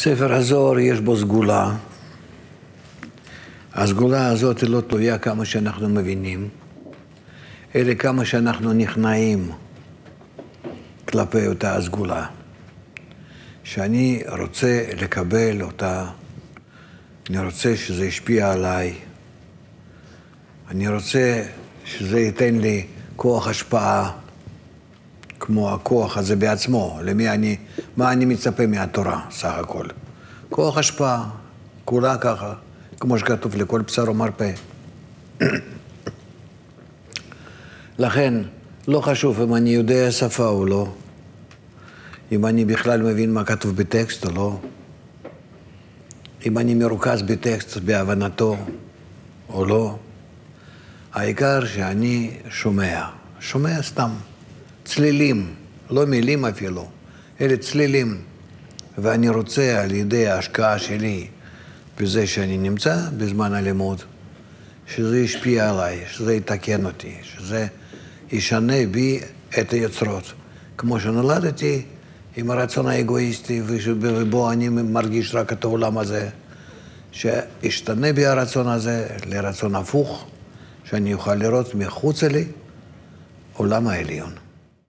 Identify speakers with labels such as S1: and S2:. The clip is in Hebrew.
S1: ספר הזוהר יש בו סגולה. הסגולה הזאת היא לא תלויה כמה שאנחנו מבינים, אלא כמה שאנחנו נכנעים כלפי אותה הסגולה. שאני רוצה לקבל אותה, אני רוצה שזה ישפיע עליי, אני רוצה שזה ייתן לי כוח השפעה, כמו הכוח הזה בעצמו, מה אני מצפה מהתורה, סך הכל. כוח השפעה, כולה ככה, כמו שכתוב לכל בשר ומרפא. לכן, לא חשוב אם אני יודע שפה או לא, אם אני בכלל מבין מה כתוב בטקסט או לא, אם אני מרוכז בטקסט בהבנתו או לא, העיקר שאני שומע סתם, צלילים, לא מילים אפילו, אלה צלילים, ואני רוצה על ידי ההשקעה שלי בזה שאני נמצא בזמן הלימוד, שזה ישפיע עליי, שזה יתקן אותי, שזה ישנה בי את היוצרות. כמו שנולדתי עם הרצון האגואיסטי, ובו אני מרגיש רק את העולם הזה, שישתנה בי הרצון הזה לרצון הפוך, שאני אוכל לראות מחוץ לי עולם העליון.